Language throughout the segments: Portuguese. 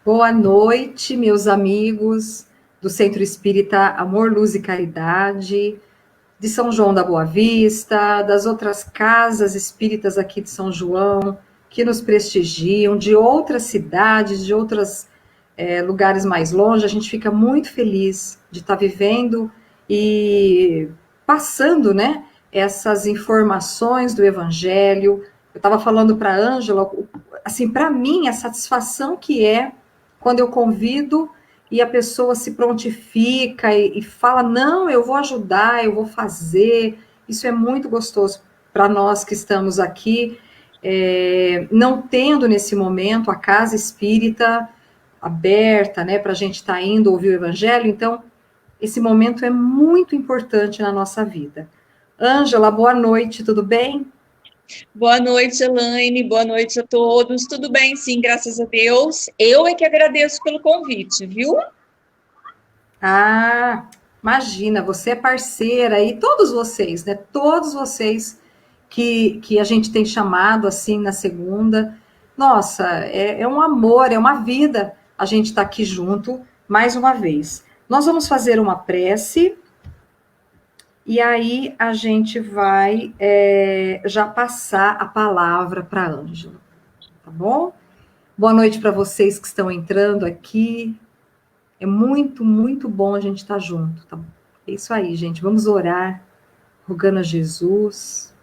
Boa noite, meus amigos do Centro Espírita Amor, Luz e Caridade, de São João da Boa Vista, das outras casas espíritas aqui de São João, que nos prestigiam, de outras cidades, de outros lugares mais longe. A gente fica muito feliz de estar vivendo e passando, né, essas informações do Evangelho. Eu estava falando para a Ângela, assim, para mim, a satisfação que é quando eu convido e a pessoa se prontifica e fala, não, eu vou ajudar, eu vou fazer. Isso é muito gostoso para nós que estamos aqui, não tendo nesse momento a casa espírita aberta, né, para a gente estar indo ouvir o Evangelho. Então, esse momento é muito importante na nossa vida. Ângela, boa noite, tudo bem? Boa noite, Elaine. Boa noite a todos. Tudo bem, sim, graças a Deus. Eu é que agradeço pelo convite, viu? Ah, imagina, você é parceira e todos vocês, né? Todos vocês que a gente tem chamado assim na segunda. Nossa, é um amor, é uma vida a gente estar aqui junto mais uma vez. Nós vamos fazer uma prece e aí a gente vai já passar a palavra para a Ângela, tá bom? Boa noite para vocês que estão entrando aqui. É muito, muito bom a gente estar junto, tá bom? É isso aí, gente. Vamos orar, rogando a Jesus,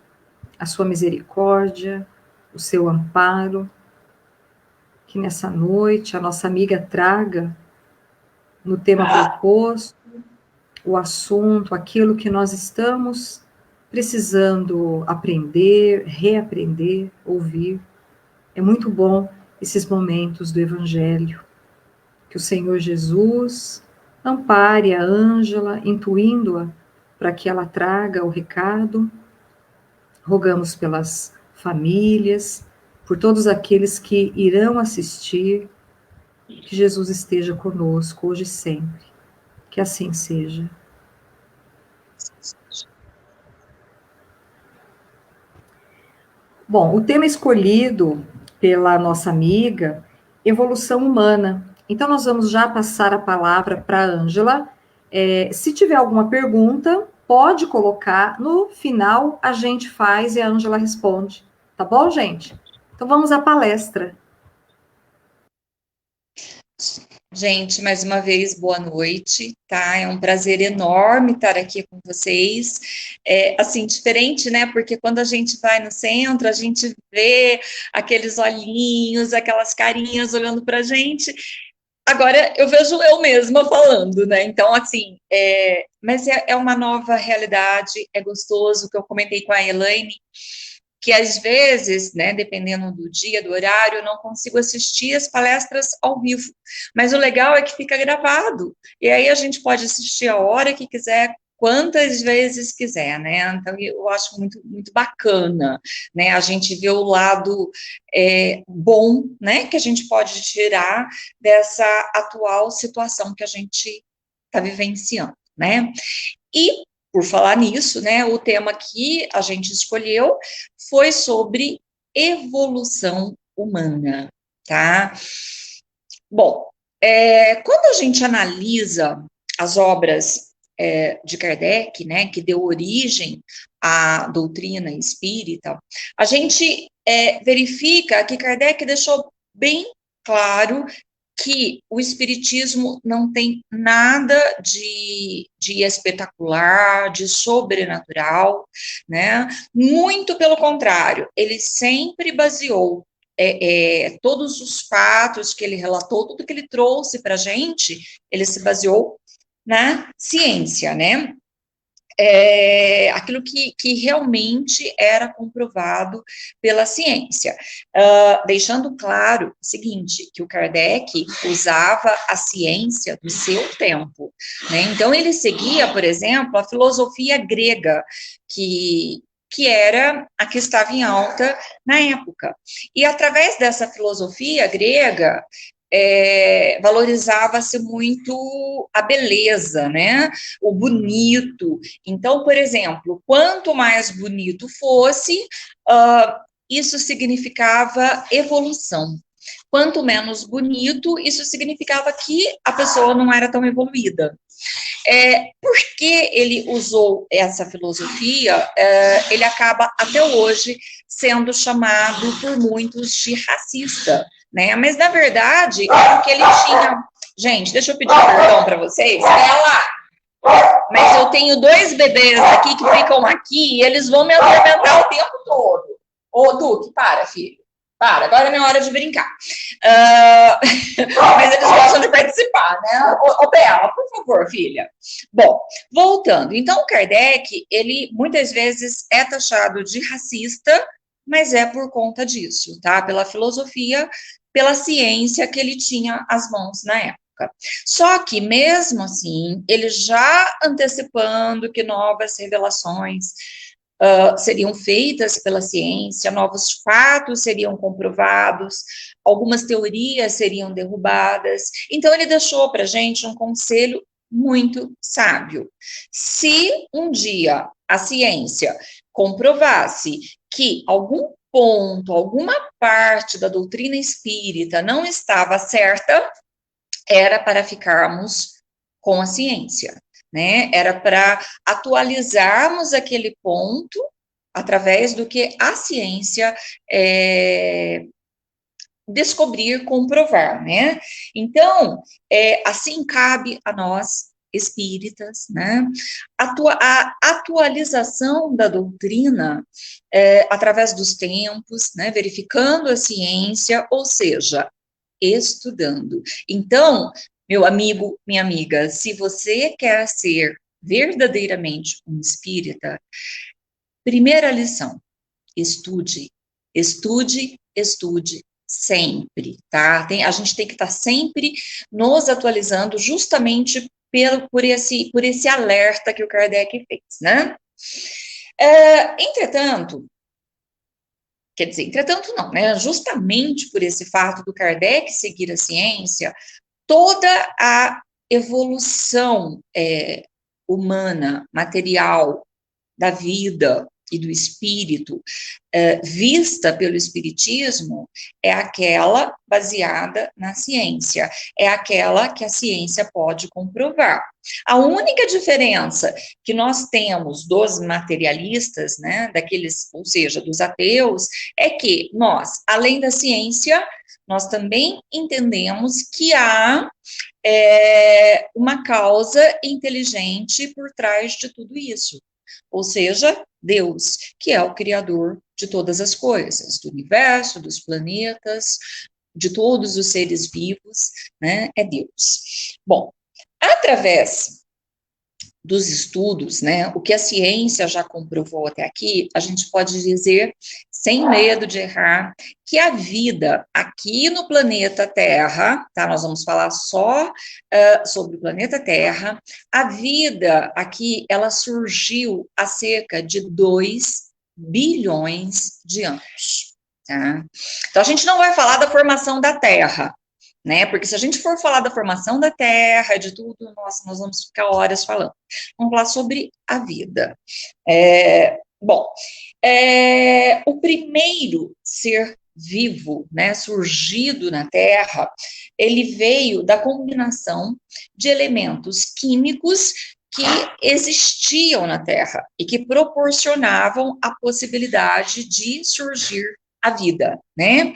a sua misericórdia, o seu amparo, que nessa noite a nossa amiga traga no tema proposto o assunto, aquilo que nós estamos precisando aprender, reaprender, ouvir. É muito bom esses momentos do Evangelho. Que o Senhor Jesus ampare a Ângela, intuindo-a para que ela traga o recado. Rogamos pelas famílias, por todos aqueles que irão assistir, que Jesus esteja conosco hoje e sempre. Que assim seja. Bom, o tema escolhido pela nossa amiga, evolução humana. Então, nós vamos já passar a palavra para a Ângela. Se tiver alguma pergunta, pode colocar. No final, a gente faz e a Ângela responde. Tá bom, gente? Então, vamos à palestra. Gente, mais uma vez, boa noite, tá? É um prazer enorme estar aqui com vocês. Assim, diferente, né? Porque quando a gente vai no centro, a gente vê aqueles olhinhos, aquelas carinhas olhando pra gente. Agora eu vejo eu mesma falando, né? Então, assim, mas é uma nova realidade, é gostoso, que eu comentei com a Elaine, que às vezes, né, dependendo do dia, do horário, eu não consigo assistir as palestras ao vivo. Mas o legal é que fica gravado. E aí a gente pode assistir a hora que quiser, quantas vezes quiser, né? Então eu acho muito, muito bacana, né? A gente vê o lado bom, né? Que a gente pode tirar dessa atual situação que a gente está vivenciando, né? E, por falar nisso, né, o tema que a gente escolheu foi sobre evolução humana, tá? Bom, quando a gente analisa as obras de Kardec, né, que deu origem à doutrina espírita, a gente verifica que Kardec deixou bem claro que o espiritismo não tem nada de espetacular, de sobrenatural, né? Muito pelo contrário, ele sempre baseou todos os fatos que ele relatou, tudo que ele trouxe para a gente, ele se baseou na ciência, né? Aquilo que realmente era comprovado pela ciência. Deixando claro o seguinte, que o Kardec usava a ciência do seu tempo, né? Então, ele seguia, por exemplo, a filosofia grega, que era a que estava em alta na época. E através dessa filosofia grega, valorizava-se muito a beleza, né? O bonito. Então, por exemplo, quanto mais bonito fosse, isso significava evolução. Quanto menos bonito, isso significava que a pessoa não era tão evoluída. Por que ele usou essa filosofia? Ele acaba até hoje sendo chamado por muitos de racista, né? Mas na verdade é porque ele tinha. Gente, deixa eu pedir perdão para vocês. Ela. Mas eu tenho 2 bebês aqui que ficam aqui e eles vão me atormentar o tempo todo. Ô, Duque, para, filho. Para, agora é minha hora de brincar. Mas eles gostam de participar, né? Ô, Bela, por favor, filha. Bom, voltando. Então, Kardec, ele muitas vezes é taxado de racista, mas é por conta disso, tá? Pela filosofia, pela ciência que ele tinha às mãos na época. Só que, mesmo assim, ele já antecipando que novas revelações seriam feitas pela ciência, novos fatos seriam comprovados, algumas teorias seriam derrubadas. Então, ele deixou para a gente um conselho muito sábio. Se um dia a ciência comprovasse que algum ponto, alguma parte da doutrina espírita não estava certa, era para ficarmos com a ciência, né? Era para atualizarmos aquele ponto através do que a ciência descobrir, comprovar, né? Então, assim cabe a nós espíritas, né? A atualização da doutrina através dos tempos, né? Verificando a ciência, ou seja, estudando. Então, meu amigo, minha amiga, se você quer ser verdadeiramente um espírita, primeira lição, estude, estude, estude sempre, tá? A gente tem que estar sempre nos atualizando justamente por esse alerta que o Kardec fez, né? Entretanto, quer dizer, entretanto não, né? Justamente por esse fato do Kardec seguir a ciência, toda a evolução humana, material, da vida e do espírito, vista pelo espiritismo, é aquela baseada na ciência, é aquela que a ciência pode comprovar. A única diferença que nós temos dos materialistas, né, daqueles, ou seja, dos ateus, é que nós, além da ciência, nós também entendemos que há uma causa inteligente por trás de tudo isso. Ou seja, Deus, que é o criador de todas as coisas, do universo, dos planetas, de todos os seres vivos, né? É Deus. Bom, através dos estudos, né, o que a ciência já comprovou até aqui, a gente pode dizer, sem medo de errar, que a vida aqui no planeta Terra, tá, nós vamos falar só sobre o planeta Terra, a vida aqui, ela surgiu há cerca de 2 bilhões de anos, tá? Então, a gente não vai falar da formação da Terra, né? Porque se a gente for falar da formação da Terra, de tudo, nossa, nós vamos ficar horas falando. Vamos falar sobre a vida. O primeiro ser vivo, né, surgido na Terra, ele veio da combinação de elementos químicos que existiam na Terra e que proporcionavam a possibilidade de surgir a vida, né?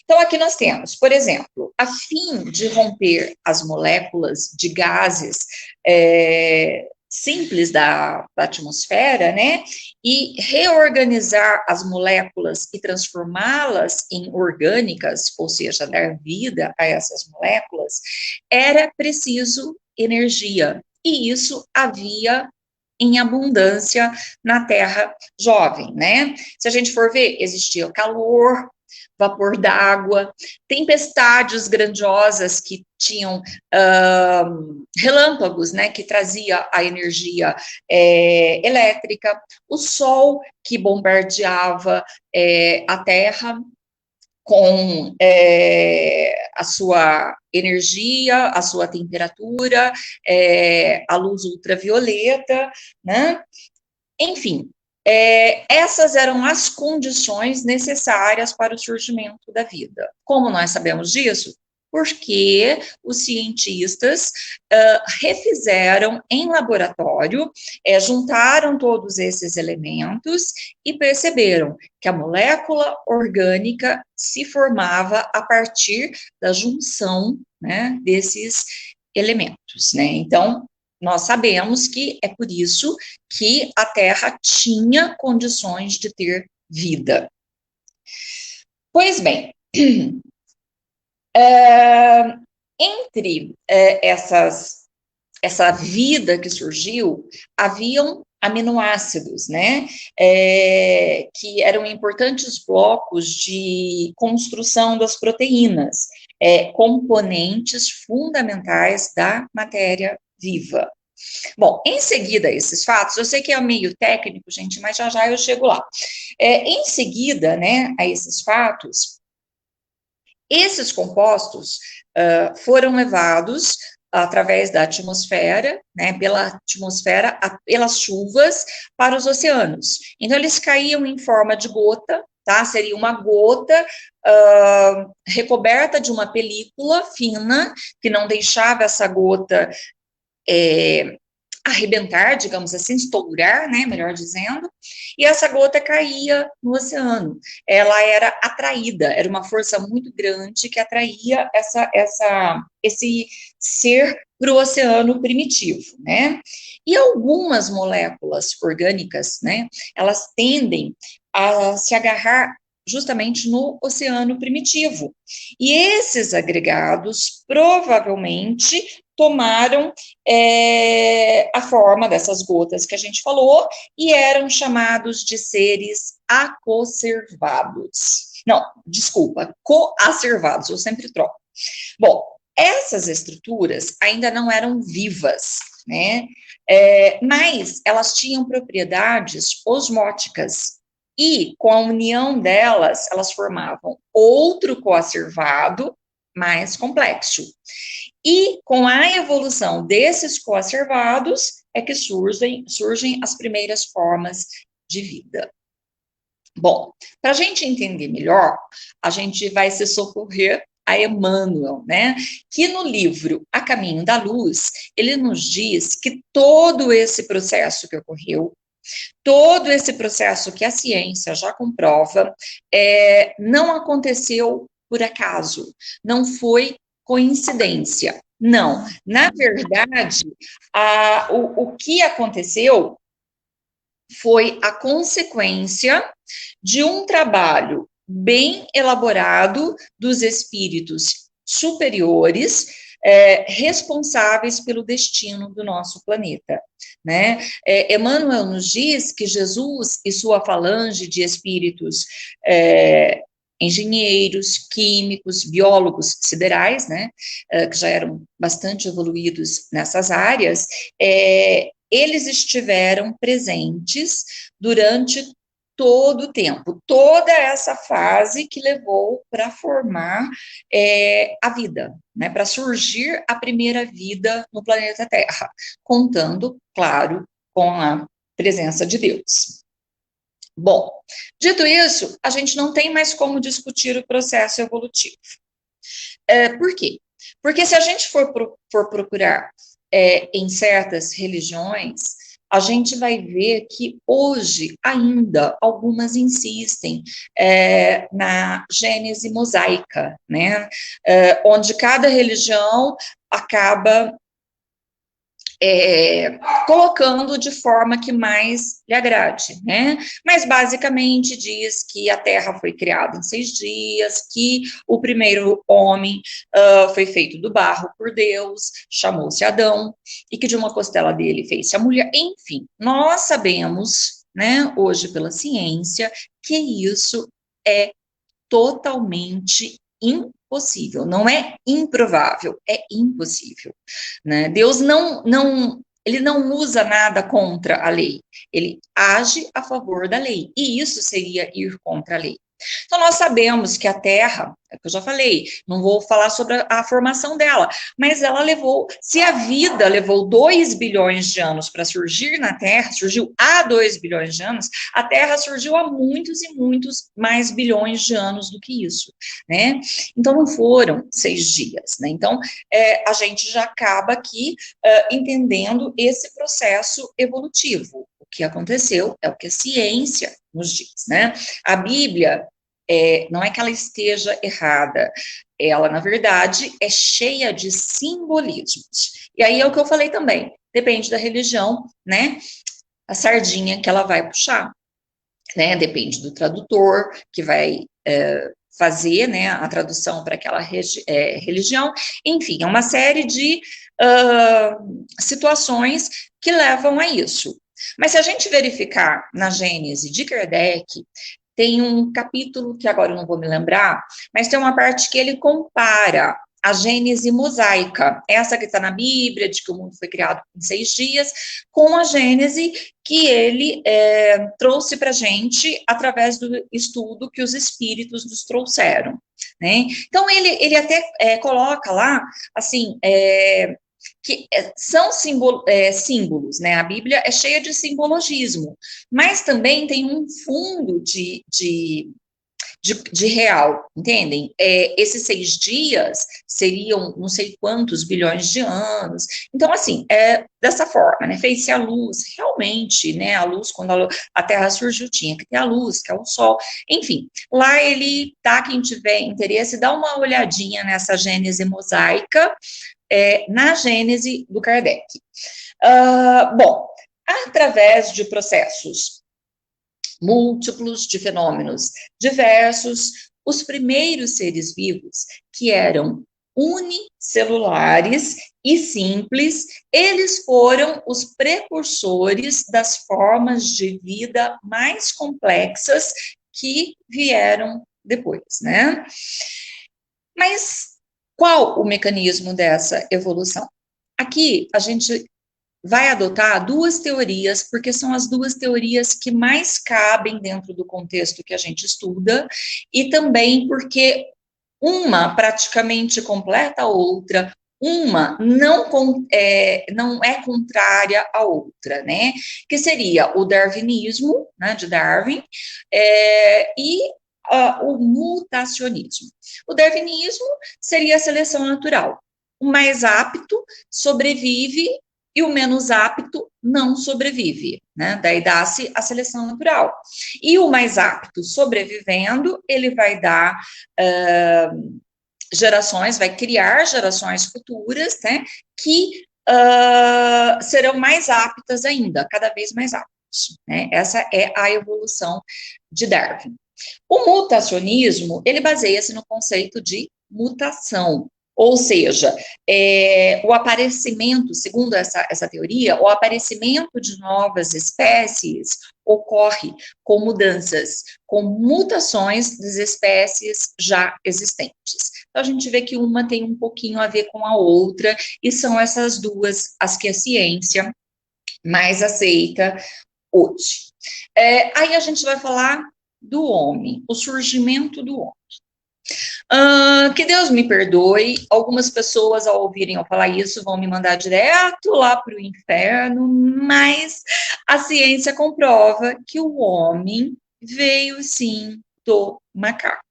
Então, aqui nós temos, por exemplo, a fim de romper as moléculas de gases simples da atmosfera, né, e reorganizar as moléculas e transformá-las em orgânicas, ou seja, dar vida a essas moléculas, era preciso energia, e isso havia em abundância na Terra jovem, né? Se a gente for ver, existia calor, vapor d'água, tempestades grandiosas que tinham relâmpagos, né, que trazia a energia elétrica, o sol que bombardeava a Terra com a sua energia, a sua temperatura, a luz ultravioleta, né? Enfim, Essas eram as condições necessárias para o surgimento da vida. Como nós sabemos disso? Porque os cientistas refizeram em laboratório, juntaram todos esses elementos e perceberam que a molécula orgânica se formava a partir da junção, né, desses elementos, né? Então, nós sabemos que é por isso que a Terra tinha condições de ter vida. Pois bem, entre essa vida que surgiu, haviam aminoácidos, né, que eram importantes blocos de construção das proteínas, componentes fundamentais da matéria viva. Bom, em seguida a esses fatos, eu sei que é meio técnico, gente, mas já já eu chego lá. Em seguida, né, a esses fatos, esses compostos foram levados através da atmosfera, né, pela atmosfera, pelas chuvas, para os oceanos. Então, eles caíam em forma de gota, tá? Seria uma gota recoberta de uma película fina, que não deixava essa gota arrebentar, digamos assim, estourar, né, melhor dizendo, e essa gota caía no oceano. Ela era atraída, era uma força muito grande que atraía esse ser para o oceano primitivo, né? E algumas moléculas orgânicas, né, elas tendem a se agarrar justamente no oceano primitivo. E esses agregados provavelmente tomaram a forma dessas gotas que a gente falou e eram chamados de seres acocervados. Não, desculpa, coacervados, eu sempre troco. Bom, essas estruturas ainda não eram vivas, né? Mas elas tinham propriedades osmóticas e, com a união delas, elas formavam outro coacervado mais complexo. E com a evolução desses coacervados é que surgem as primeiras formas de vida. Bom, para a gente entender melhor, a gente vai se socorrer a Emmanuel, né? Que no livro A Caminho da Luz, ele nos diz que todo esse processo que ocorreu, todo esse processo que a ciência já comprova, não aconteceu por acaso, não foi coincidência. Não, na verdade, o que aconteceu foi a consequência de um trabalho bem elaborado dos espíritos superiores, responsáveis pelo destino do nosso planeta, né? Emmanuel nos diz que Jesus e sua falange de espíritos engenheiros, químicos, biólogos siderais, né, que já eram bastante evoluídos nessas áreas, eles estiveram presentes durante todo o tempo, toda essa fase que levou para formar a vida, né, para surgir a primeira vida no planeta Terra, contando, claro, com a presença de Deus. Bom, dito isso, a gente não tem mais como discutir o processo evolutivo. Por quê? Porque se a gente for procurar em certas religiões, a gente vai ver que hoje ainda algumas insistem na gênese mosaica, né? Onde cada religião acaba colocando de forma que mais lhe agrade, né? Mas basicamente diz que a Terra foi criada em 6 dias, que o primeiro homem foi feito do barro por Deus, chamou-se Adão, e que de uma costela dele fez-se a mulher. Enfim, nós sabemos, né, hoje pela ciência, que isso é totalmente impossível, não é improvável, é impossível, né? Deus ele não usa nada contra a lei, ele age a favor da lei, e isso seria ir contra a lei. Então, nós sabemos que a Terra, é o que eu já falei, não vou falar sobre a formação dela, mas ela levou, se a vida levou 2 bilhões de anos para surgir na Terra, surgiu há 2 bilhões de anos, a Terra surgiu há muitos e muitos mais bilhões de anos do que isso, né? Então, não foram 6 dias, né? Então, a gente já acaba aqui entendendo esse processo evolutivo. O que aconteceu é o que a ciência nos diz, né? A Bíblia, não é que ela esteja errada, ela, na verdade, é cheia de simbolismos. E aí é o que eu falei também, depende da religião, né? A sardinha que ela vai puxar, né? Depende do tradutor que vai fazer, né, a tradução para aquela religião. Enfim, é uma série de situações que levam a isso. Mas se a gente verificar na Gênese de Kardec, tem um capítulo que agora eu não vou me lembrar, mas tem uma parte que ele compara a Gênese mosaica, essa que está na Bíblia, de que o mundo foi criado em 6 dias, com a Gênese que ele trouxe para a gente através do estudo que os espíritos nos trouxeram, né? Então, ele até coloca lá, assim, que são símbolos, né? A Bíblia é cheia de simbologismo, mas também tem um fundo de real, entendem? Esses 6 dias seriam não sei quantos bilhões de anos. Então, assim, dessa forma, né? Fez-se a luz, realmente, né? A luz, quando a Terra surgiu, tinha que ter a luz, que é o Sol. Enfim, lá ele tá, quem tiver interesse, dá uma olhadinha nessa Gênese mosaica, na Gênese do Kardec. Bom, através de processos múltiplos, de fenômenos diversos, os primeiros seres vivos, que eram unicelulares e simples, eles foram os precursores das formas de vida mais complexas que vieram depois, né? Mas qual o mecanismo dessa evolução? Aqui a gente vai adotar 2 teorias, porque são as 2 teorias que mais cabem dentro do contexto que a gente estuda, e também porque uma praticamente completa a outra, uma não é contrária à outra, né? Que seria o darwinismo, né, de Darwin, e o mutacionismo. O darwinismo seria a seleção natural. O mais apto sobrevive e o menos apto não sobrevive, né? Daí dá-se a seleção natural. E o mais apto sobrevivendo, ele vai dar gerações, vai criar gerações futuras, né? Que serão mais aptas ainda, cada vez mais aptas, né? Essa é a evolução de Darwin. O mutacionismo, ele baseia-se no conceito de mutação, ou seja, o aparecimento, segundo essa teoria, o aparecimento de novas espécies ocorre com mudanças, com mutações das espécies já existentes. Então, a gente vê que uma tem um pouquinho a ver com a outra, e são essas 2 as que a ciência mais aceita hoje. Aí a gente vai falar do homem, o surgimento do homem. Que Deus me perdoe, algumas pessoas ao ouvirem eu falar isso vão me mandar direto lá para o inferno, mas a ciência comprova que o homem veio sim do macaco,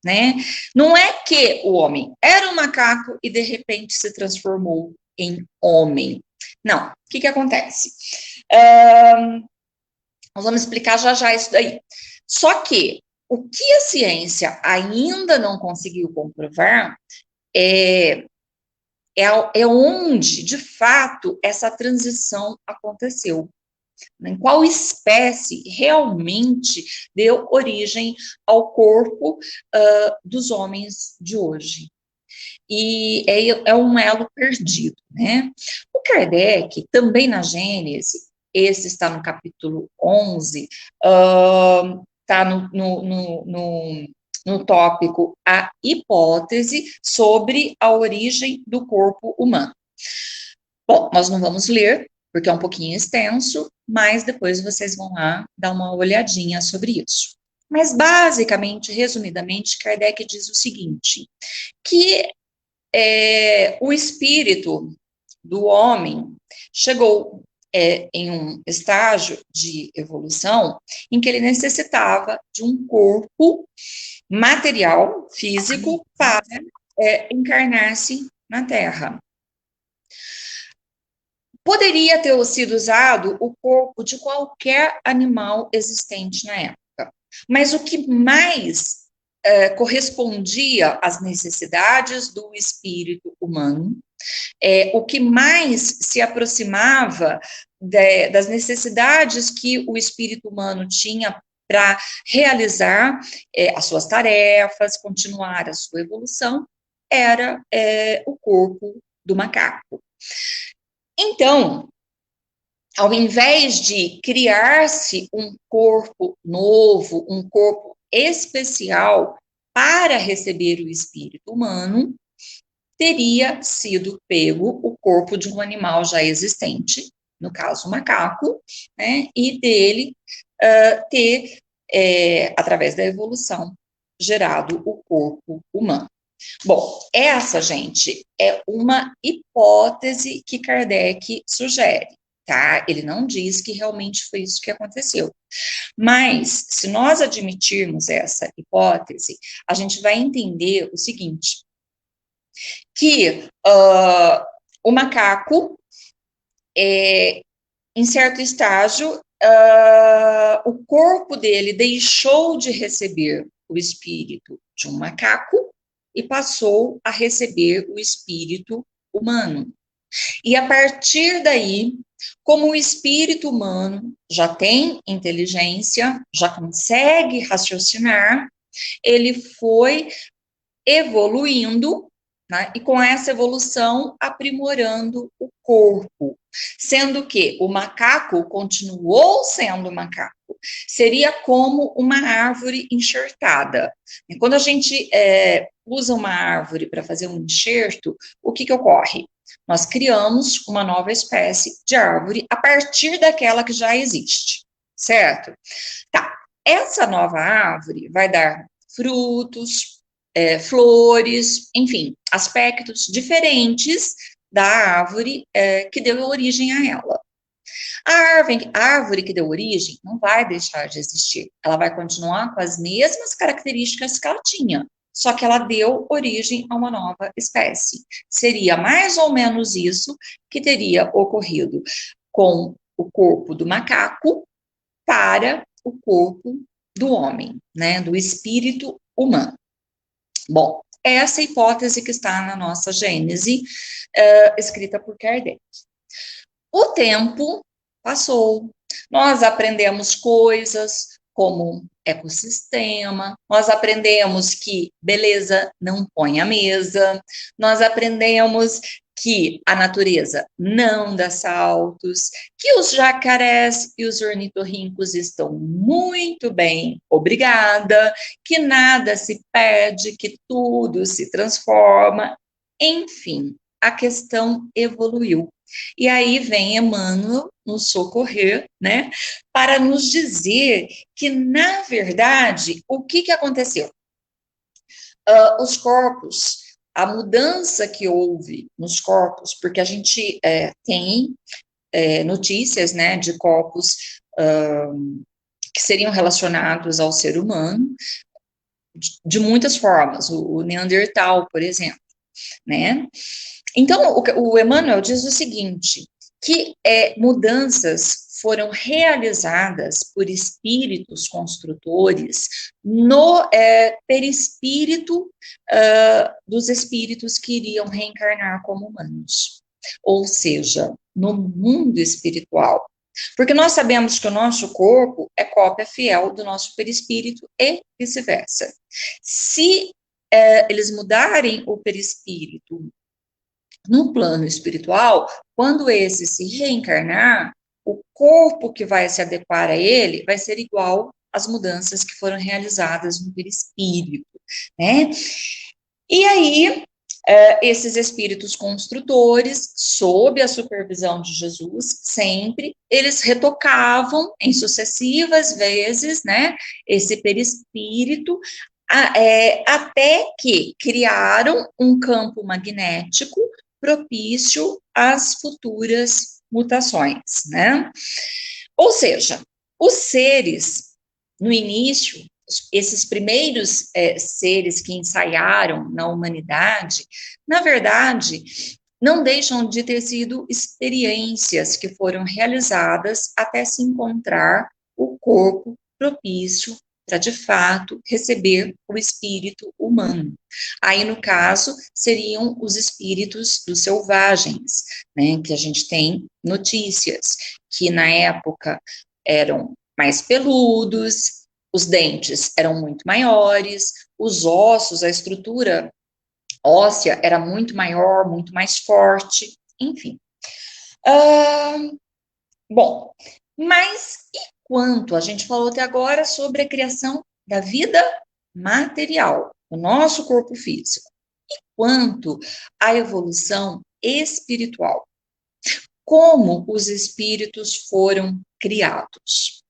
né? Não é que o homem era um macaco e de repente se transformou em homem. Não, o que acontece? Nós vamos explicar já já isso daí. Só que o que a ciência ainda não conseguiu comprovar é onde, de fato, essa transição aconteceu. Em qual espécie realmente deu origem ao corpo dos homens de hoje. E é um elo perdido, né? O Kardec, também na Gênese, esse está no capítulo 11, está no tópico a hipótese sobre a origem do corpo humano. Bom, nós não vamos ler, porque é um pouquinho extenso, mas depois vocês vão lá dar uma olhadinha sobre isso. Mas, basicamente, resumidamente, Kardec diz o seguinte, que o espírito do homem chegou em um estágio de evolução em que ele necessitava de um corpo material, físico, para encarnar-se na Terra. Poderia ter sido usado o corpo de qualquer animal existente na época, mas o que mais correspondia às necessidades do espírito humano, o que mais se aproximava das necessidades que o espírito humano tinha para realizar as suas tarefas, continuar a sua evolução, era o corpo do macaco. Então, ao invés de criar-se um corpo novo, um corpo especial para receber o espírito humano, teria sido pego o corpo de um animal já existente, no caso o macaco, né, e dele ter, através da evolução, gerado o corpo humano. Bom, essa, gente, é uma hipótese que Kardec sugere, tá? Ele não diz que realmente foi isso que aconteceu. Mas, se nós admitirmos essa hipótese, a gente vai entender o seguinte, que o macaco, em certo estágio, o corpo dele deixou de receber o espírito de um macaco e passou a receber o espírito humano. E a partir daí, como o espírito humano já tem inteligência, já consegue raciocinar, ele foi evoluindo, né, e com essa evolução aprimorando o corpo, sendo que o macaco continuou sendo macaco, seria como uma árvore enxertada. E quando a gente usa uma árvore para fazer um enxerto, o que ocorre? Nós criamos uma nova espécie de árvore a partir daquela que já existe, certo? Tá, essa nova árvore vai dar frutos, flores, enfim, aspectos diferentes da árvore que deu origem a ela. A árvore que deu origem não vai deixar de existir, ela vai continuar com as mesmas características que ela tinha, só que ela deu origem a uma nova espécie. Seria mais ou menos isso que teria ocorrido com o corpo do macaco para o corpo do homem, né, do espírito humano. Bom, essa hipótese que está na nossa Gênese, escrita por Kardec. O tempo passou, nós aprendemos coisas como ecossistema, nós aprendemos que beleza não põe a mesa, nós aprendemos que a natureza não dá saltos, que os jacarés e os ornitorrincos estão muito bem, obrigada, que nada se perde, que tudo se transforma, enfim, a questão evoluiu. E aí vem Emmanuel nos socorrer, né, para nos dizer que, na verdade, o que aconteceu? Os corpos, a mudança que houve nos corpos, porque a gente tem notícias, né, de corpos que seriam relacionados ao ser humano de muitas formas, o Neandertal, por exemplo, né? Então, o Emmanuel diz o seguinte, que mudanças foram realizadas por espíritos construtores no perispírito dos espíritos que iriam reencarnar como humanos, ou seja, no mundo espiritual. Porque nós sabemos que o nosso corpo é cópia fiel do nosso perispírito e vice-versa. Se eles mudarem o perispírito no plano espiritual, quando esse se reencarnar, o corpo que vai se adequar a ele vai ser igual às mudanças que foram realizadas no perispírito, né? E aí, Esses espíritos construtores, sob a supervisão de Jesus, sempre, eles retocavam em sucessivas vezes, né, esse perispírito, até que criaram um campo magnético propício às futuras mutações, né? Ou seja, os seres, no início, esses primeiros seres que ensaiaram na humanidade, na verdade, não deixam de ter sido experiências que foram realizadas até se encontrar o corpo propício para, de fato, receber o espírito humano. Aí, no caso, seriam os espíritos dos selvagens, né, que a gente tem notícias, que na época eram mais peludos, os dentes eram muito maiores, os ossos, a estrutura óssea era muito maior, muito mais forte, enfim. Bom, mas e quanto? A gente falou até agora sobre a criação da vida material, o nosso corpo físico. E quanto à evolução espiritual? Como os espíritos foram criados?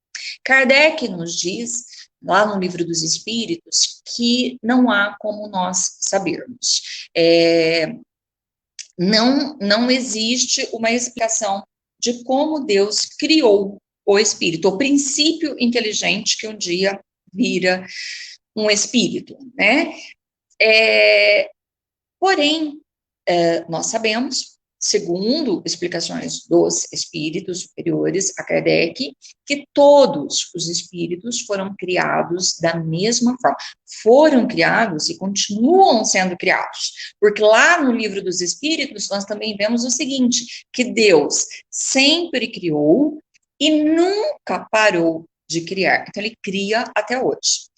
Kardec nos diz, lá no Livro dos Espíritos, que não há como nós sabermos. Não existe uma explicação de como Deus criou o espírito, o princípio inteligente que um dia vira um espírito, né? Porém, nós sabemos, segundo explicações dos espíritos superiores a Kardec, que todos os espíritos foram criados da mesma forma. Foram criados e continuam sendo criados. Porque lá no Livro dos Espíritos, nós também vemos o seguinte, que Deus sempre criou e nunca parou de criar. Então, ele cria até hoje.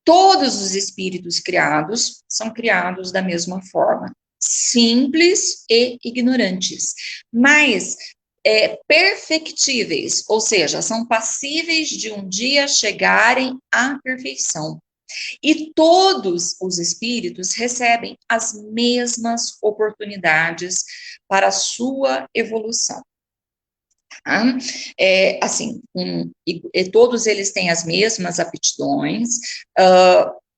Todos os espíritos criados são criados da mesma forma. Simples e ignorantes, mas perfectíveis, ou seja, são passíveis de um dia chegarem à perfeição. E todos os espíritos recebem as mesmas oportunidades para a sua evolução. Tá? Todos eles têm as mesmas aptidões,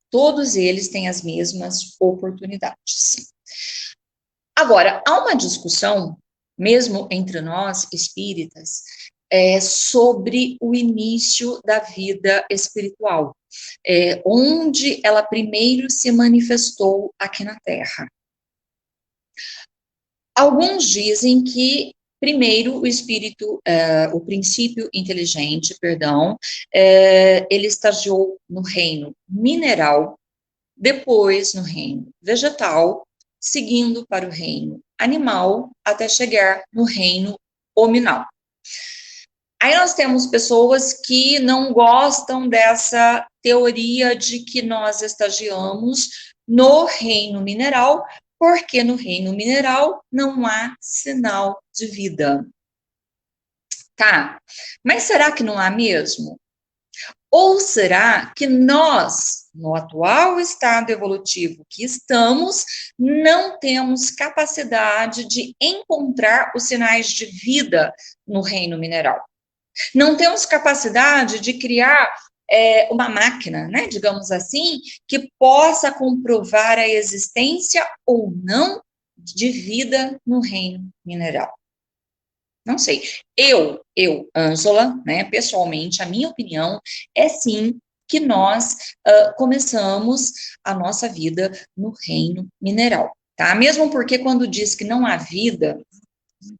todos eles têm as mesmas oportunidades. Agora, há uma discussão, mesmo entre nós espíritas, sobre o início da vida espiritual, onde ela primeiro se manifestou aqui na Terra. Alguns dizem que primeiro o princípio inteligente, ele estagiou no reino mineral, depois no reino vegetal, seguindo para o reino animal, até chegar no reino hominal. Aí nós temos pessoas que não gostam dessa teoria de que nós estagiamos no reino mineral, porque no reino mineral não há sinal de vida. Tá, mas será que não há mesmo? Ou será que nós, no atual estado evolutivo que estamos, não temos capacidade de encontrar os sinais de vida no reino mineral? Não temos capacidade de criar uma máquina, né, digamos assim, que possa comprovar a existência ou não de vida no reino mineral. Não sei. Ângela, né, pessoalmente, a minha opinião é sim que nós começamos a nossa vida no reino mineral, tá? Mesmo porque quando diz que não há vida,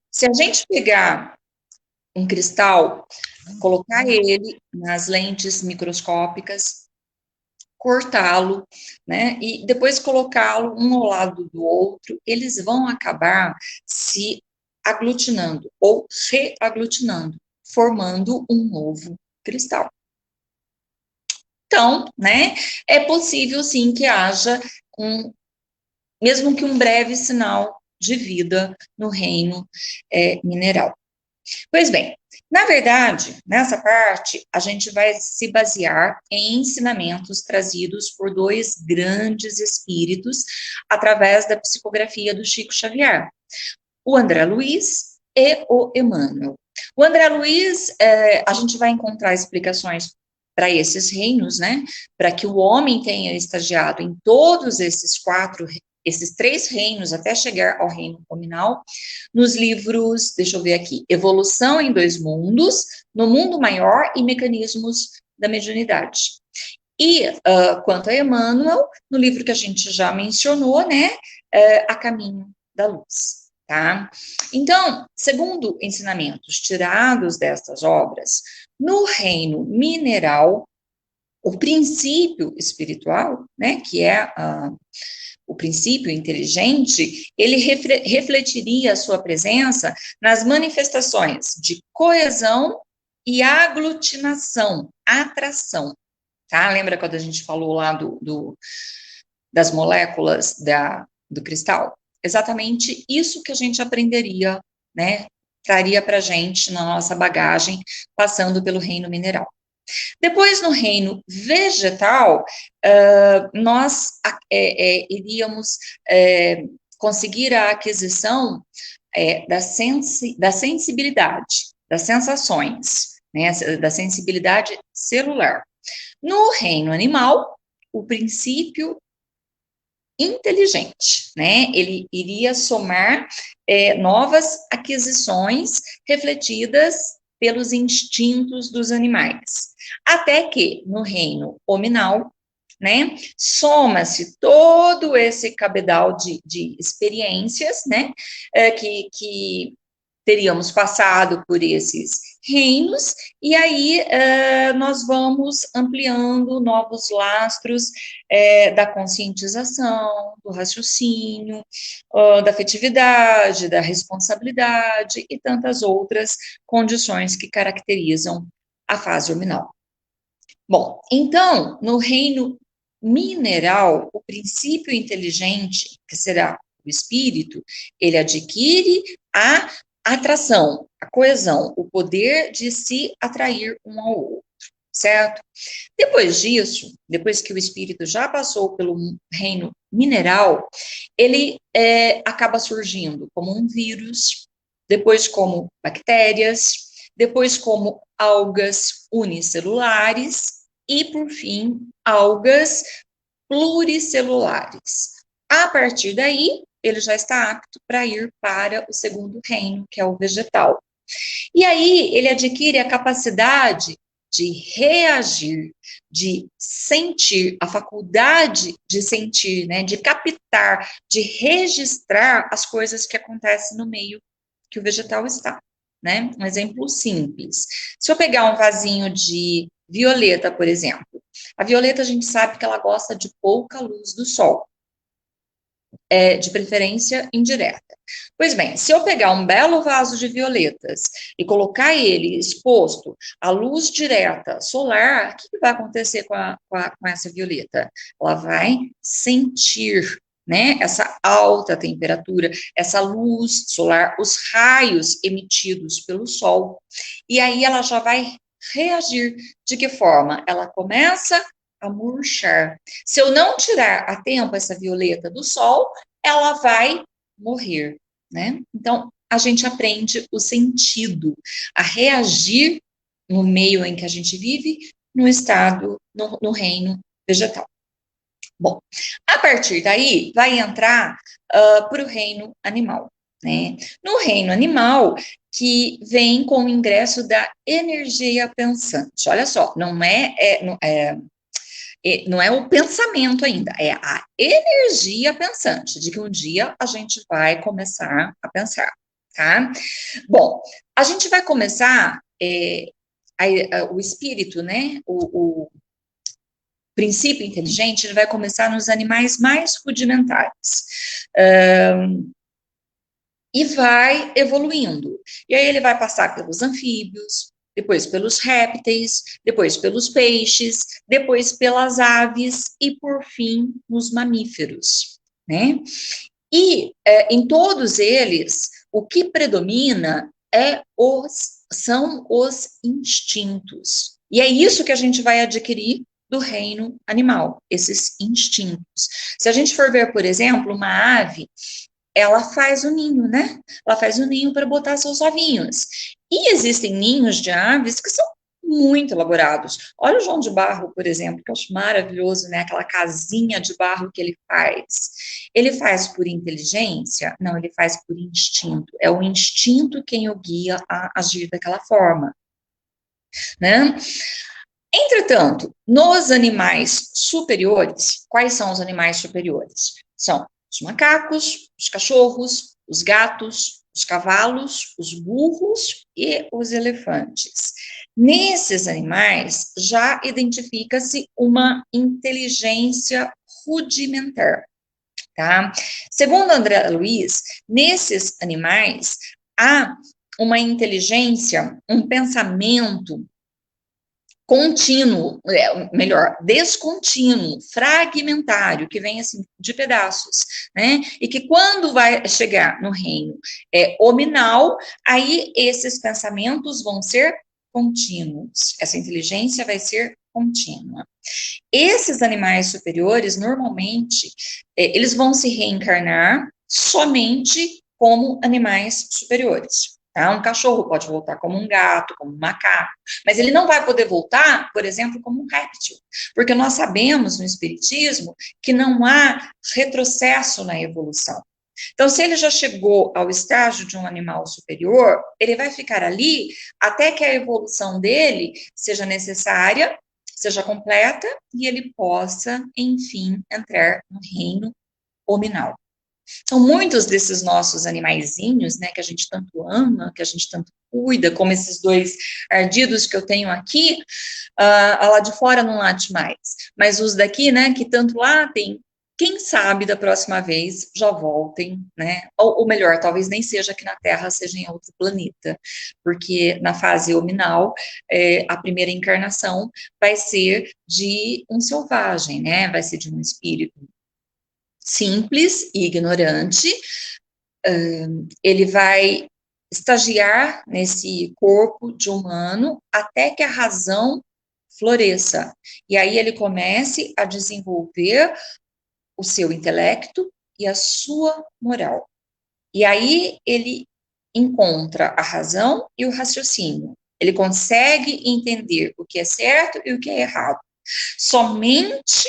se a gente pegar um cristal, colocar ele nas lentes microscópicas, cortá-lo, né, e depois colocá-lo um ao lado do outro, eles vão acabar se aglutinando ou reaglutinando, formando um novo cristal. Então, né, é possível sim que haja mesmo que um breve sinal de vida no reino mineral. Pois bem, na verdade, nessa parte, a gente vai se basear em ensinamentos trazidos por dois grandes espíritos através da psicografia do Chico Xavier, o André Luiz e o Emmanuel. O André Luiz, a gente vai encontrar explicações para esses reinos, né? Para que o homem tenha estagiado em todos esses três reinos, até chegar ao reino nominal, nos livros, deixa eu ver aqui, Evolução em Dois Mundos, No Mundo Maior e Mecanismos da Mediunidade. E quanto a Emmanuel, no livro que a gente já mencionou, né? A Caminho da Luz. Tá? Então, segundo ensinamentos tirados destas obras, no reino mineral, o princípio espiritual, né, que é o princípio inteligente, ele refletiria a sua presença nas manifestações de coesão e aglutinação, atração. Tá? Lembra quando a gente falou lá das moléculas do cristal? Exatamente isso que a gente aprenderia, né, traria para a gente na nossa bagagem, passando pelo reino mineral. Depois, no reino vegetal, nós iríamos conseguir a aquisição da sensibilidade, das sensações, né, da sensibilidade celular. No reino animal, o princípio inteligente, né? Ele iria somar novas aquisições refletidas pelos instintos dos animais. Até que, no reino hominal, né, soma-se todo esse cabedal de experiências, né, que teríamos passado por esses reinos, e aí nós vamos ampliando novos lastros da conscientização, do raciocínio, da afetividade, da responsabilidade e tantas outras condições que caracterizam a fase horminal. Bom, então, no reino mineral, o princípio inteligente, que será o espírito, ele adquire a atração, a coesão, o poder de se atrair um ao outro, certo? Depois disso, depois que o espírito já passou pelo reino mineral, ele acaba surgindo como um vírus, depois como bactérias, depois como algas unicelulares e, por fim, algas pluricelulares. A partir daí, ele já está apto para ir para o segundo reino, que é o vegetal. E aí, ele adquire a capacidade de reagir, de sentir, a faculdade de sentir, né, de captar, de registrar as coisas que acontecem no meio que o vegetal está, né? Um exemplo simples. Se eu pegar um vasinho de violeta, por exemplo, a violeta a gente sabe que ela gosta de pouca luz do sol. De preferência indireta. Pois bem, se eu pegar um belo vaso de violetas e colocar ele exposto à luz direta solar, o que vai acontecer com essa violeta? Ela vai sentir, né, essa alta temperatura, essa luz solar, os raios emitidos pelo sol, e aí ela já vai reagir. De que forma? Ela começa a murchar. Se eu não tirar a tempo essa violeta do sol, ela vai morrer, né? Então, a gente aprende o sentido, a reagir no meio em que a gente vive, no estado, no reino vegetal. Bom, a partir daí, vai entrar para o reino animal, né? No reino animal, que vem com o ingresso da energia pensante. Olha só, não é o pensamento ainda, é a energia pensante, de que um dia a gente vai começar a pensar, tá? Bom, a gente vai começar, o espírito, né, o princípio inteligente, ele vai começar nos animais mais rudimentares. E vai evoluindo. E aí ele vai passar pelos anfíbios, depois pelos répteis, depois pelos peixes, depois pelas aves e, por fim, nos mamíferos, né? E em todos eles, o que predomina são os instintos. E é isso que a gente vai adquirir do reino animal, esses instintos. Se a gente for ver, por exemplo, uma ave, ela faz o ninho, né? Ela faz o ninho para botar seus ovinhos. E existem ninhos de aves que são muito elaborados. Olha o João de Barro, por exemplo, que eu acho maravilhoso, né? Aquela casinha de barro que ele faz. Ele faz por inteligência? Não, ele faz por instinto. É o instinto quem o guia a agir daquela forma, né? Entretanto, nos animais superiores, quais são os animais superiores? São os macacos, os cachorros, os gatos, os cavalos, os burros e os elefantes. Nesses animais, já identifica-se uma inteligência rudimentar, tá? Segundo André Luiz, nesses animais há uma inteligência, um pensamento contínuo, melhor, descontínuo, fragmentário, que vem assim de pedaços, né? E que quando vai chegar no reino hominal, aí esses pensamentos vão ser contínuos, essa inteligência vai ser contínua. Esses animais superiores, normalmente, eles vão se reencarnar somente como animais superiores. Tá? Um cachorro pode voltar como um gato, como um macaco, mas ele não vai poder voltar, por exemplo, como um réptil, porque nós sabemos no Espiritismo que não há retrocesso na evolução. Então, se ele já chegou ao estágio de um animal superior, ele vai ficar ali até que a evolução dele seja necessária, seja completa, e ele possa, enfim, entrar no reino hominal. Então, muitos desses nossos animaizinhos, né, que a gente tanto ama, que a gente tanto cuida, como esses dois ardidos que eu tenho aqui, a lá de fora não late mais, mas os daqui, né, que tanto latem, quem sabe da próxima vez já voltem, né, ou melhor, talvez nem seja aqui na Terra, seja em outro planeta, porque na fase hominal, a primeira encarnação vai ser de um selvagem, né, vai ser de um espírito simples e ignorante, ele vai estagiar nesse corpo de humano até que a razão floresça. E aí ele comece a desenvolver o seu intelecto e a sua moral. E aí ele encontra a razão e o raciocínio. Ele consegue entender o que é certo e o que é errado. Somente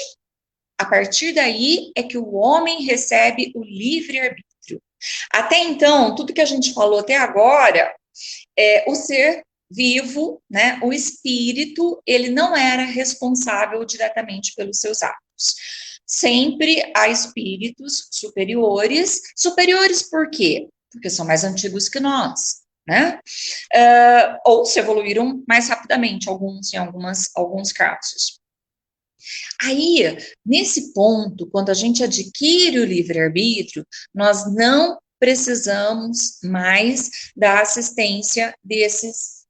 a partir daí é que o homem recebe o livre-arbítrio. Até então, tudo que a gente falou até agora, o ser vivo, né, o espírito, ele não era responsável diretamente pelos seus atos. Sempre há espíritos superiores. Superiores por quê? Porque são mais antigos que nós, né? Ou se evoluíram mais rapidamente, em alguns casos. Aí, nesse ponto, quando a gente adquire o livre-arbítrio, nós não precisamos mais da assistência desses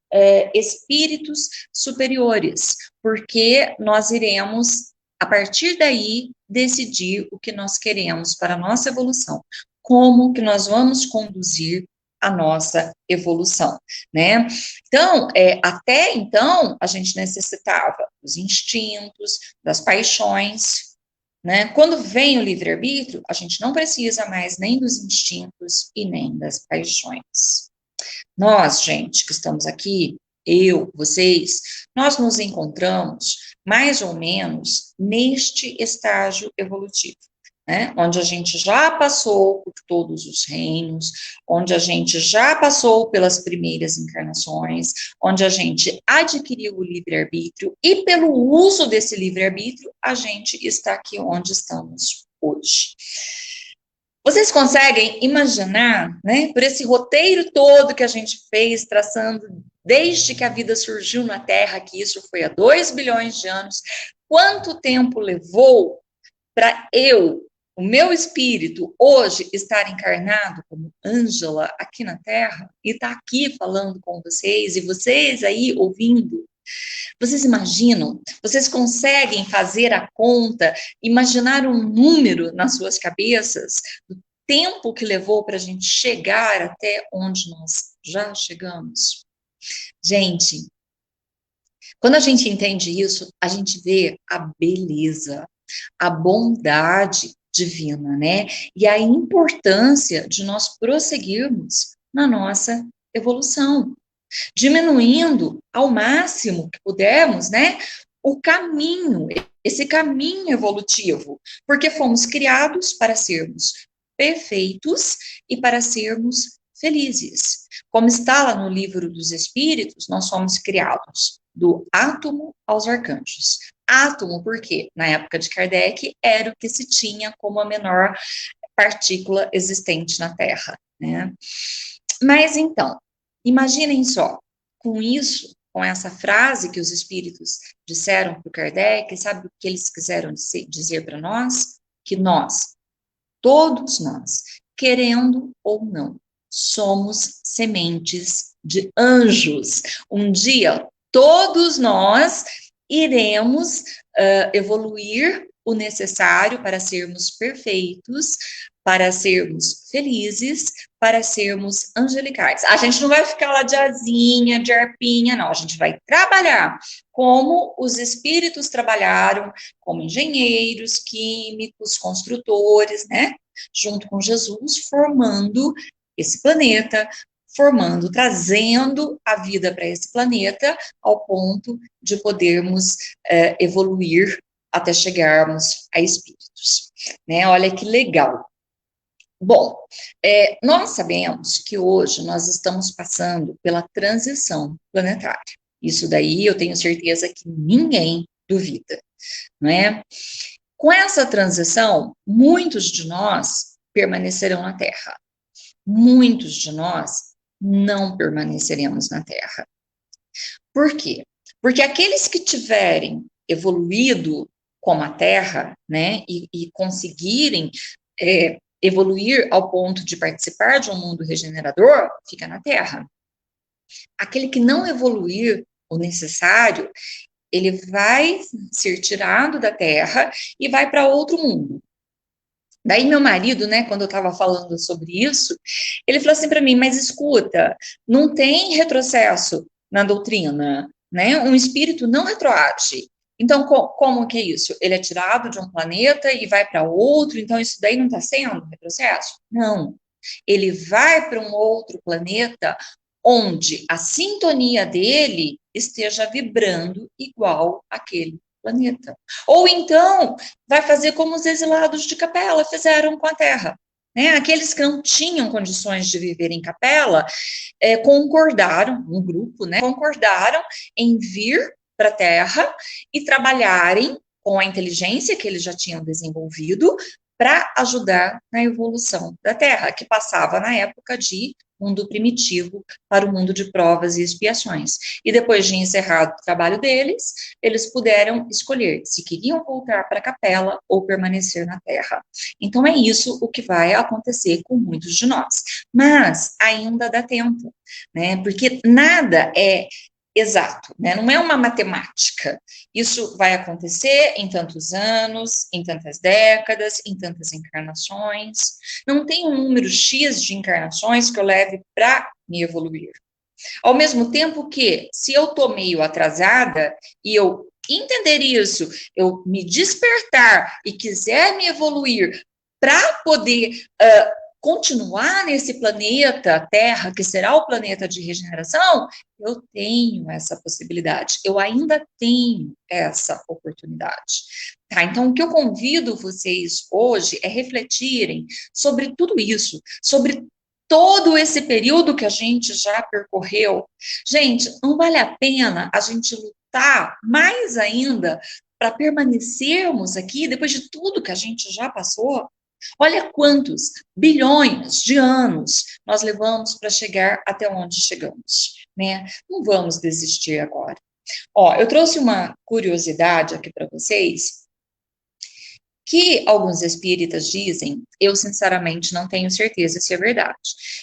espíritos superiores, porque nós iremos, a partir daí, decidir o que nós queremos para a nossa evolução, como que nós vamos conduzir a nossa evolução, né? Então, até então, a gente necessitava dos instintos, das paixões, né? Quando vem o livre-arbítrio, a gente não precisa mais nem dos instintos e nem das paixões. Nós, gente, que estamos aqui, eu, vocês, nós nos encontramos mais ou menos neste estágio evolutivo, né? Onde a gente já passou por todos os reinos, onde a gente já passou pelas primeiras encarnações, onde a gente adquiriu o livre-arbítrio e pelo uso desse livre-arbítrio a gente está aqui onde estamos hoje. Vocês conseguem imaginar, né, por esse roteiro todo que a gente fez, traçando desde que a vida surgiu na Terra, que isso foi há 2 bilhões de anos, quanto tempo levou para o meu espírito, hoje estar encarnado como Ângela aqui na Terra, e estar aqui falando com vocês, e vocês aí ouvindo? Vocês imaginam? Vocês conseguem fazer a conta, imaginar um número nas suas cabeças tempo que levou para a gente chegar até onde nós já chegamos. Gente, quando a gente entende isso, a gente vê a beleza, a bondade divina, né? E a importância de nós prosseguirmos na nossa evolução, diminuindo ao máximo que pudermos, né? O caminho, esse caminho evolutivo, porque fomos criados para sermos perfeitos e para sermos felizes. Como está lá no livro dos Espíritos, nós somos criados do átomo aos arcanjos. Átomo, porque na época de Kardec era o que se tinha como a menor partícula existente na Terra, né? Mas então, imaginem só, com isso, com essa frase que os espíritos disseram para o Kardec, sabe o que eles quiseram dizer para nós? Que nós, todos nós, querendo ou não, somos sementes de anjos. Um dia, todos nós iremos evoluir o necessário para sermos perfeitos, para sermos felizes, para sermos angelicais. A gente não vai ficar lá de asinha, de arpinha, não. A gente vai trabalhar como os espíritos trabalharam, como engenheiros, químicos, construtores, né? Junto com Jesus, formando esse planeta, formando, trazendo a vida para esse planeta, ao ponto de podermos evoluir até chegarmos a espíritos, né? Olha que legal. Bom, nós sabemos que hoje nós estamos passando pela transição planetária. Isso daí eu tenho certeza que ninguém duvida, não é? Com essa transição, muitos de nós permanecerão na Terra. Muitos de nós não permaneceremos na Terra. Por quê? Porque aqueles que tiverem evoluído como a Terra, né, e conseguirem evoluir ao ponto de participar de um mundo regenerador, fica na Terra. Aquele que não evoluir o necessário, ele vai ser tirado da Terra e vai para outro mundo. Daí meu marido, né, quando eu estava falando sobre isso, ele falou assim para mim, mas escuta, não tem retrocesso na doutrina, né? Um espírito não retroage. Então, como que é isso? Ele é tirado de um planeta e vai para outro, então isso daí não está sendo retrocesso? Não. Ele vai para um outro planeta onde a sintonia dele esteja vibrando igual àquele planeta. Ou então, vai fazer como os exilados de Capela fizeram com a Terra. Né? Aqueles que não tinham condições de viver em Capela, concordaram, um grupo, né, concordaram em vir para a Terra e trabalharem com a inteligência que eles já tinham desenvolvido para ajudar na evolução da Terra, que passava na época de mundo primitivo para o mundo de provas e expiações. E depois de encerrado o trabalho deles, eles puderam escolher se queriam voltar para a Capela ou permanecer na Terra. Então é isso o que vai acontecer com muitos de nós. Mas ainda dá tempo, né? Porque nada é exato, né? Não é uma matemática. Isso vai acontecer em tantos anos, em tantas décadas, em tantas encarnações. Não tem um número X de encarnações que eu leve para me evoluir. Ao mesmo tempo que, se eu estou meio atrasada e eu entender isso, eu me despertar e quiser me evoluir para poder continuar nesse planeta Terra, que será o planeta de regeneração, eu tenho essa possibilidade, eu ainda tenho essa oportunidade. Tá? Então, o que eu convido vocês hoje é refletirem sobre tudo isso, sobre todo esse período que a gente já percorreu. Gente, não vale a pena a gente lutar mais ainda para permanecermos aqui depois de tudo que a gente já passou? Olha quantos bilhões de anos nós levamos para chegar até onde chegamos, né? Não vamos desistir agora. Ó, eu trouxe uma curiosidade aqui para vocês, que alguns espíritas dizem, eu sinceramente não tenho certeza se é verdade,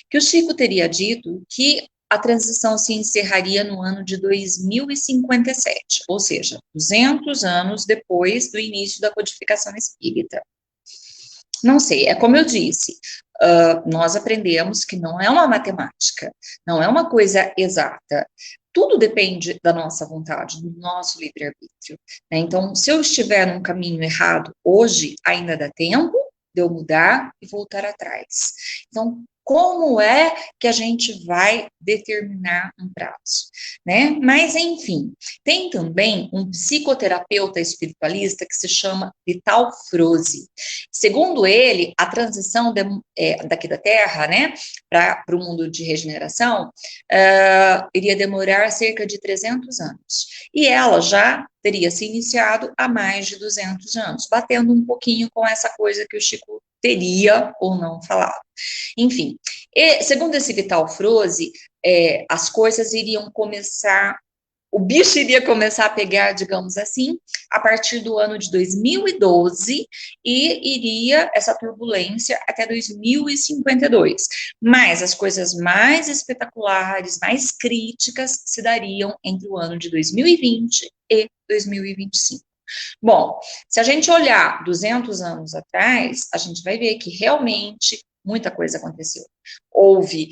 que o Chico teria dito que a transição se encerraria no ano de 2057, ou seja, 200 anos depois do início da codificação espírita. Não sei, é como eu disse, nós aprendemos que não é uma matemática, não é uma coisa exata. Tudo depende da nossa vontade, do nosso livre-arbítrio, né? Então, se eu estiver num caminho errado hoje, ainda dá tempo de eu mudar e voltar atrás. Então, como é que a gente vai determinar um prazo, né? Mas, enfim, tem também um psicoterapeuta espiritualista que se chama Vital Froese. Segundo ele, a transição daqui da Terra, né, para o mundo de regeneração, iria demorar cerca de 300 anos. E ela já teria se iniciado há mais de 200 anos, batendo um pouquinho com essa coisa que o Chico teria ou não falado. Enfim, segundo esse Vital Froese, as coisas iriam começar, o bicho iria começar a pegar, digamos assim, a partir do ano de 2012 e iria essa turbulência até 2052. Mas as coisas mais espetaculares, mais críticas, se dariam entre o ano de 2020 e 2025. Bom, se a gente olhar 200 anos atrás, a gente vai ver que realmente muita coisa aconteceu. Houve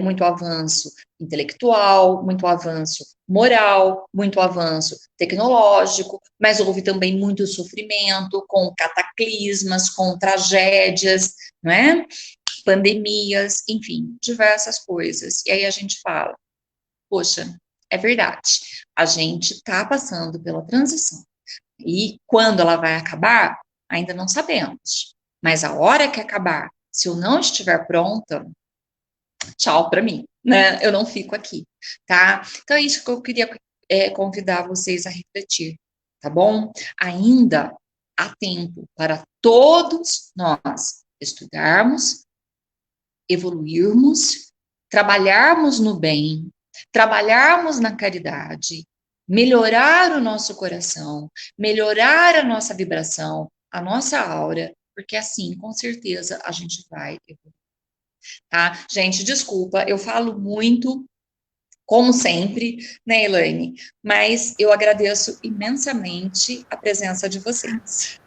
muito avanço intelectual, muito avanço moral, muito avanço tecnológico, mas houve também muito sofrimento com cataclismas, com tragédias, não é? Pandemias, enfim, diversas coisas. E aí a gente fala, poxa, é verdade, a gente está passando pela transição. E quando ela vai acabar, ainda não sabemos. Mas a hora que acabar, se eu não estiver pronta, tchau para mim, né? Eu não fico aqui, tá? Então é isso que eu queria convidar vocês a refletir, tá bom? Ainda há tempo para todos nós estudarmos, evoluirmos, trabalharmos no bem, trabalharmos na caridade, melhorar o nosso coração, melhorar a nossa vibração, a nossa aura, porque assim, com certeza, a gente vai evoluir. Tá? Gente, desculpa, eu falo muito, como sempre, né, Elaine? Mas eu agradeço imensamente a presença de vocês.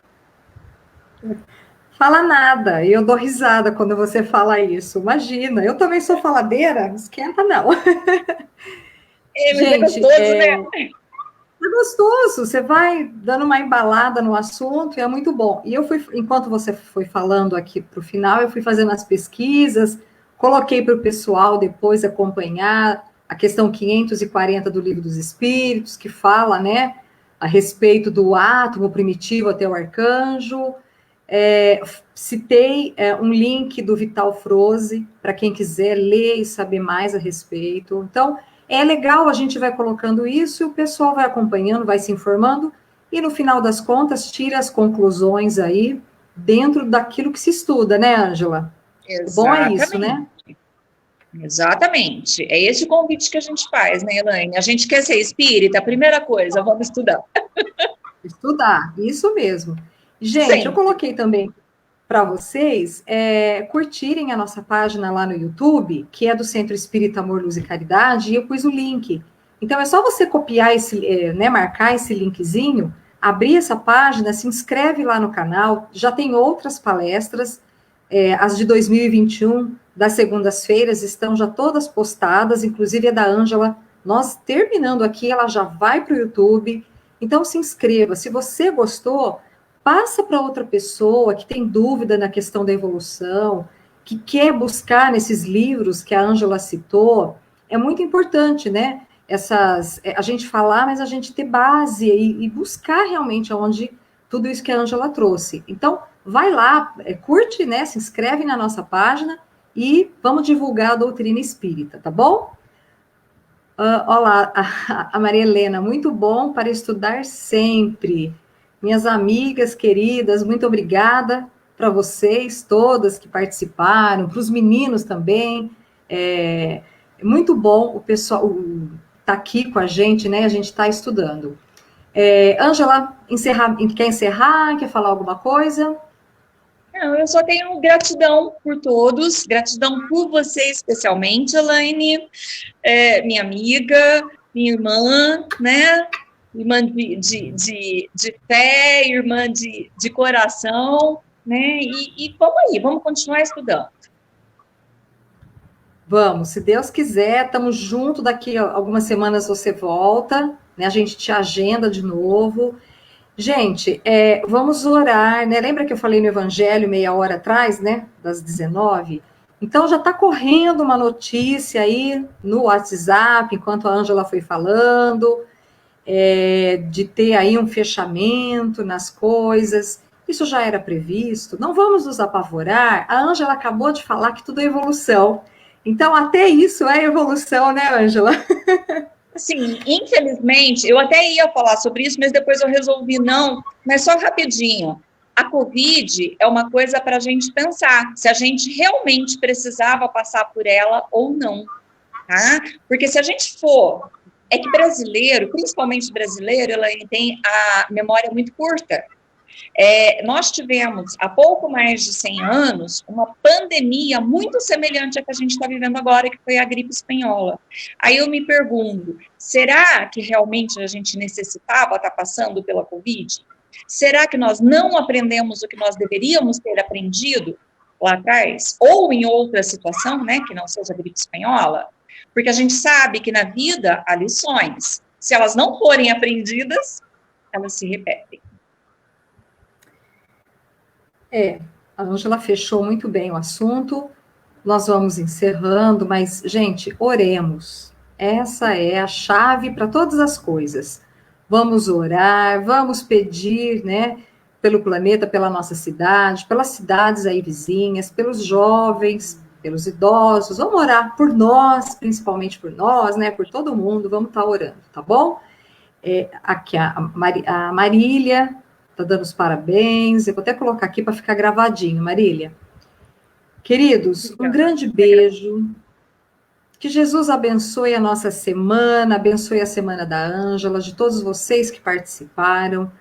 Fala nada, eu dou risada quando você fala isso. Imagina, eu também sou faladeira, não esquenta não. Mas é gostoso, né? É gostoso, você vai dando uma embalada no assunto e é muito bom. E eu fui, enquanto você foi falando aqui para o final, eu fui fazendo as pesquisas, coloquei para o pessoal depois acompanhar a questão 540 do Livro dos Espíritos, que fala, né, a respeito do átomo primitivo até o arcanjo. Citei um link do Vital Froese, para quem quiser ler e saber mais a respeito. Então, é legal, a gente vai colocando isso e o pessoal vai acompanhando, vai se informando e no final das contas tira as conclusões aí dentro daquilo que se estuda, né, Ângela? Bom é isso, né? Exatamente. É esse o convite que a gente faz, né, Elaine? A gente quer ser espírita, a primeira coisa, vamos estudar. Estudar, isso mesmo. Gente, eu Sempre. coloquei também para vocês curtirem a nossa página lá no YouTube, que é do Centro Espírita Amor, Luz e Caridade, e eu pus o link. Então é só você copiar marcar esse linkzinho, abrir essa página, se inscreve lá no canal, já tem outras palestras, as de 2021, das segundas-feiras, estão já todas postadas, inclusive a da Ângela, nós terminando aqui, ela já vai para o YouTube, então se inscreva, se você gostou, passa para outra pessoa que tem dúvida na questão da evolução, que quer buscar nesses livros que a Ângela citou, é muito importante, né? A gente falar, mas a gente ter base e buscar realmente onde tudo isso que a Ângela trouxe. Então, vai lá, curte, né? Se inscreve na nossa página e vamos divulgar a doutrina espírita, tá bom? Olá, a Maria Helena, muito bom para estudar sempre. Minhas amigas queridas, muito obrigada para vocês todas que participaram, para os meninos também. É muito bom o pessoal tá aqui com a gente, né? A gente está estudando. Ângela, quer encerrar? Quer falar alguma coisa? Não, eu só tenho gratidão por todos, gratidão por você especialmente, Elaine, minha amiga, minha irmã, né? Irmã de fé, irmã de coração, né? E vamos aí, vamos continuar estudando. Vamos, se Deus quiser, estamos junto. Daqui a algumas semanas você volta, né? A gente te agenda de novo. Gente, vamos orar, né? Lembra que eu falei no Evangelho meia hora atrás, né? Das 19? Então já está correndo uma notícia aí no WhatsApp, enquanto a Ângela foi falando, de ter aí um fechamento nas coisas. Isso já era previsto. Não vamos nos apavorar. A Ângela acabou de falar que tudo é evolução. Então, até isso é evolução, né, Ângela? Assim, infelizmente, eu até ia falar sobre isso, mas depois eu resolvi não. Mas só rapidinho. A Covid é uma coisa para a gente pensar se a gente realmente precisava passar por ela ou não, tá? Porque se a gente for. É que brasileiro, principalmente brasileiro, ela tem a memória muito curta. Nós tivemos, há pouco mais de 100 anos, uma pandemia muito semelhante à que a gente está vivendo agora, que foi a gripe espanhola. Aí eu me pergunto, será que realmente a gente necessitava estar passando pela Covid? Será que nós não aprendemos o que nós deveríamos ter aprendido lá atrás? Ou em outra situação, né, que não seja a gripe espanhola? Porque a gente sabe que na vida há lições. Se elas não forem aprendidas, elas se repetem. A Ângela fechou muito bem o assunto. Nós vamos encerrando, mas, gente, oremos. Essa é a chave para todas as coisas. Vamos orar, vamos pedir, né, pelo planeta, pela nossa cidade, pelas cidades aí vizinhas, pelos jovens, pelos idosos. Vamos orar por nós, principalmente por nós, né, por todo mundo. Vamos estar orando, tá bom? Aqui a Marília está dando os parabéns. Eu vou até colocar aqui para ficar gravadinho, Marília. Queridos, um grande beijo. Que Jesus abençoe a nossa semana, abençoe a semana da Ângela, de todos vocês que participaram.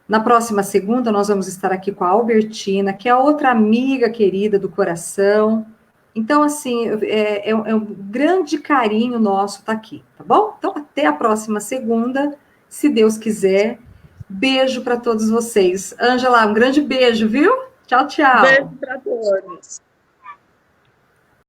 Na próxima segunda, nós vamos estar aqui com a Albertina, que é a outra amiga querida do coração. Então, assim, é um grande carinho nosso estar aqui, tá bom? Então, até a próxima segunda, se Deus quiser. Beijo para todos vocês. Ângela, um grande beijo, viu? Tchau, tchau. Beijo para todos.